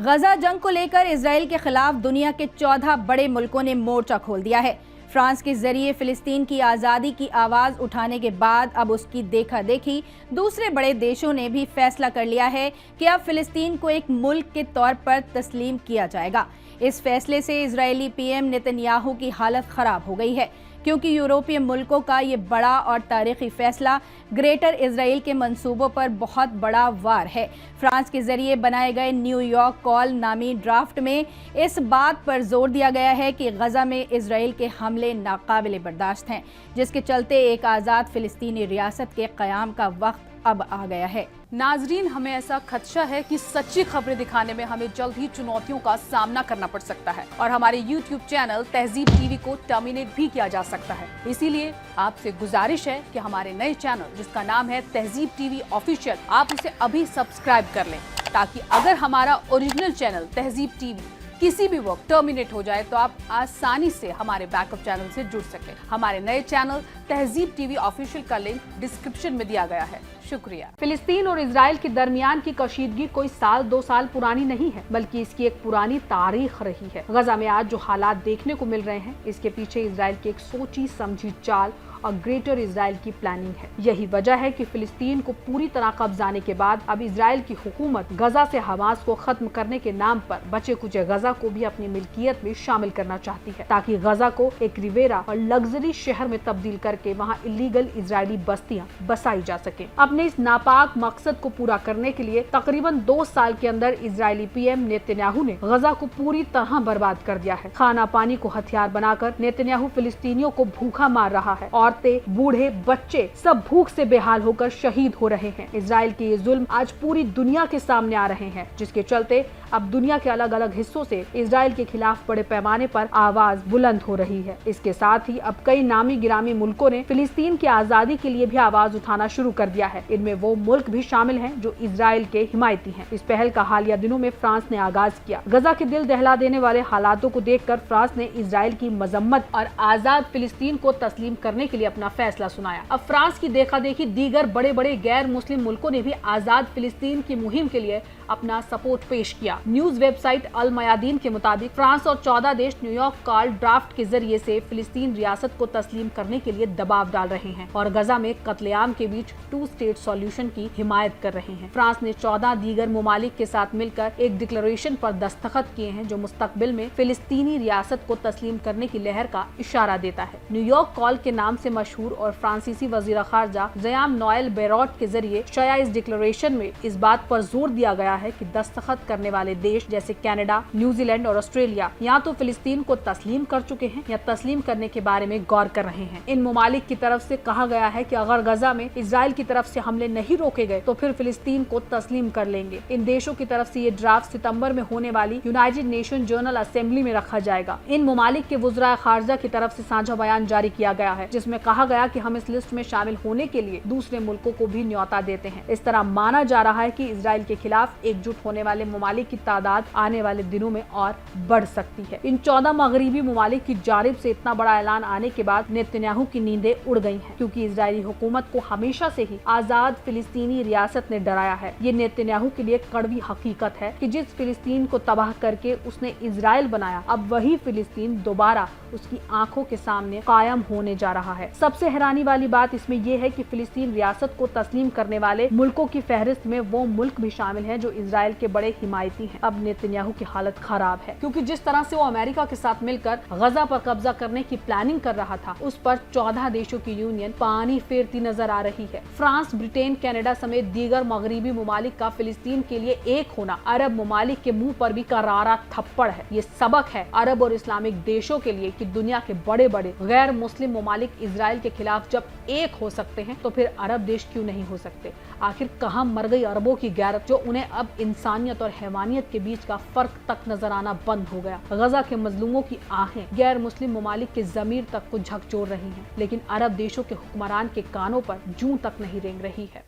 गजा जंग को लेकर इजराइल के खिलाफ दुनिया के 14 बड़े मुल्कों ने मोर्चा खोल दिया है। फ्रांस के जरिए फिलिस्तीन की आज़ादी की आवाज़ उठाने के बाद अब उसकी देखा देखी दूसरे बड़े देशों ने भी फैसला कर लिया है कि अब फिलिस्तीन को एक मुल्क के तौर पर तस्लीम किया जाएगा। इस फैसले से इजरायली पीएम नेतन्याहू की हालत खराब हो गई है, क्योंकि यूरोपीय मुल्कों का ये बड़ा और तारीखी फैसला ग्रेटर इजराइल के मंसूबों पर बहुत बड़ा वार है। फ्रांस के जरिए बनाए गए न्यूयॉर्क कॉल नामी ड्राफ्ट में इस बात पर जोर दिया गया है कि गजा में इजराइल के हमले नाकाबिले बर्दाश्त हैं, जिसके चलते एक आज़ाद फिलिस्तीनी रियासत के क़याम का वक्त अब आ गया है। नाजरीन, हमें ऐसा खदशा है कि सच्ची खबरें दिखाने में हमें जल्द ही चुनौतियों का सामना करना पड़ सकता है और हमारे YouTube चैनल तहजीब टीवी को टर्मिनेट भी किया जा सकता है। इसीलिए आपसे गुजारिश है कि हमारे नए चैनल जिसका नाम है तहजीब टीवी ऑफिशियल, आप उसे अभी सब्सक्राइब कर लें, ताकि अगर हमारा ओरिजिनल चैनल तहजीब टीवी किसी भी वक्त टर्मिनेट हो जाए तो आप आसानी से हमारे बैकअप चैनल से जुड़ सकें। हमारे नए चैनल तहजीब टीवी ऑफिशियल का लिंक डिस्क्रिप्शन में दिया गया है। शुक्रिया। फिलिस्तीन और इजराइल के दरमियान की कशीदगी कोई साल 2 साल पुरानी नहीं है, बल्कि इसकी एक पुरानी तारीख रही है। गजा में आज जो हालात देखने को मिल रहे हैं, इसके पीछे इजराइल की एक सोची समझी चाल और ग्रेटर इजराइल की प्लानिंग है। यही वजह है कि फिलिस्तीन को पूरी तरह कब्जाने के बाद अब इजराइल की हुकूमत गजा से हमास को खत्म करने के नाम पर बचे कुचे गजा को भी अपनी मिल्कियत में शामिल करना चाहती है, ताकि गजा को एक रिवेरा और लग्जरी शहर में तब्दील करके वहाँ इलीगल इजरायली बस्तियाँ बसाई जा सके। अपने इस नापाक मकसद को पूरा करने के लिए तकरीबन 2 साल के अंदर इजरायली पीएम नेतन्याहू ने गजा को पूरी तरह बर्बाद कर दिया है। खाना पानी को हथियार बनाकर नेतन्याहू फिलिस्तीनियों को भूखा मार रहा है। औरतें, बूढ़े, बच्चे सब भूख से बेहाल होकर शहीद हो रहे हैं। इजराइल के ये जुल्म आज पूरी दुनिया के सामने आ रहे हैं, जिसके चलते अब दुनिया के अलग अलग हिस्सों से इजराइल के खिलाफ बड़े पैमाने पर आवाज बुलंद हो रही है। इसके साथ ही अब कई नामी गिरामी मुल्कों ने फिलिस्तीन की आजादी के लिए भी आवाज उठाना शुरू कर दिया है। इनमें वो मुल्क भी शामिल हैं जो इजराइल के हिमायती हैं। इस पहल का हालिया दिनों में फ्रांस ने आगाज किया। गजा के दिल दहला देने वाले हालातों को देखकर फ्रांस ने इजराइल की मजम्मत और आजाद फिलिस्तीन को तस्लीम करने के लिए अपना फैसला सुनाया। अब फ्रांस की देखा देखी दीगर बड़े बड़े गैर मुस्लिम मुल्कों ने भी आजाद फिलिस्तीन की मुहिम के लिए अपना सपोर्ट पेश किया। न्यूज वेबसाइट अल मयादीन के मुताबिक फ्रांस और 14 देश न्यूयॉर्क कॉल ड्राफ्ट के जरिए से फिलिस्तीन रियासत को तस्लीम करने के लिए दबाव डाल रहे हैं और गजा में कत्लेआम के बीच 2 स्टेट सॉल्यूशन की हिमायत कर रहे हैं। फ्रांस ने 14 दीगर ममालिक के साथ मिलकर एक डिक्लेरेशन पर दस्तखत किए हैं, जो मुस्तकबिल में फिलिस्तीनी रियासत को तस्लीम करने की लहर का इशारा देता है। न्यूयॉर्क कॉल के नाम से मशहूर और फ्रांसीसी वजीर खारजा ज़याम नोएल बेरौट के जरिए शाया इस डिक्लेरेशन में इस बात पर जोर दिया गया है कि दस्तखत करने वाले देश जैसे कनाडा, न्यूजीलैंड और ऑस्ट्रेलिया या तो फिलिस्तीन को तस्लीम कर चुके हैं या तस्लीम करने के बारे में गौर कर रहे हैं। इन ममालिक की तरफ से कहा गया है कि अगर गजा में इजराइल की तरफ से हमले नहीं रोके गए तो फिर फिलिस्तीन को तस्लीम कर लेंगे। इन देशों की तरफ से ये ड्राफ्ट सितंबर में होने वाली यूनाइटेड नेशन जनरल असेंबली में रखा जाएगा। इन ममालिक के वुज़राए खारजा की तरफ से साझा बयान जारी किया गया है, जिसमें कहा गया कि हम इस लिस्ट में शामिल होने के लिए दूसरे मुल्कों को भी न्योता देते हैं। इस तरह माना जा रहा है कि इजराइल के खिलाफ एकजुट होने वाले ममालिक की तादाद आने वाले दिनों में और बढ़ सकती है। इन 14 मगरिबी ममालिक की जानिब से इतना बड़ा ऐलान आने के बाद नेतन्याहू की नींदें उड़ गई हैं, क्योंकि इजरायली हुकूमत को हमेशा से ही आजाद फिलिस्तीनी रियासत ने डराया है। ये नेतन्याहू के लिए कड़वी हकीकत है कि जिस फिलिस्तीन को तबाह करके उसने इजराइल बनाया, अब वही फिलिस्तीन दोबारा उसकी आंखों के सामने कायम होने जा रहा है। सबसे हैरानी वाली बात इसमें यह है कि फिलिस्तीन रियासत को तस्लीम करने वाले मुल्कों की फहरिस्त में वो मुल्क भी शामिल हैं जो इजराइल के बड़े हिमायती हैं। अब नेतन्याहू की हालत खराब है, क्योंकि जिस तरह से वो अमेरिका के साथ मिलकर गजा पर कब्जा करने की प्लानिंग कर रहा था, उस पर 14 देशों की यूनियन पानी फेरती नजर आ रही है। फ्रांस, ब्रिटेन, कनाडा समेत दीगर मगरिबी ममालिक का फिलिस्तीन के लिए एक होना अरब ममालिक के मुंह पर भी करारा थप्पड़ है। ये सबक है अरब और इस्लामिक देशों के लिए कि दुनिया के बड़े बड़े गैर मुस्लिम ममालिक इजराइल के खिलाफ जब एक हो सकते हैं तो फिर अरब देश क्यों नहीं हो सकते। आखिर कहाँ मर गई अरबों की गैरत, जो उन्हें अब इंसानियत और हैवानियत के बीच का फर्क तक नजर आना बंद हो गया। गजा के मजलूमों की आहें गैर मुस्लिम ममालिक के जमीर तक को झकझोर रही हैं, लेकिन अरब देशों के हुक्मरान के कानों पर जूं तक नहीं रेंग रही है।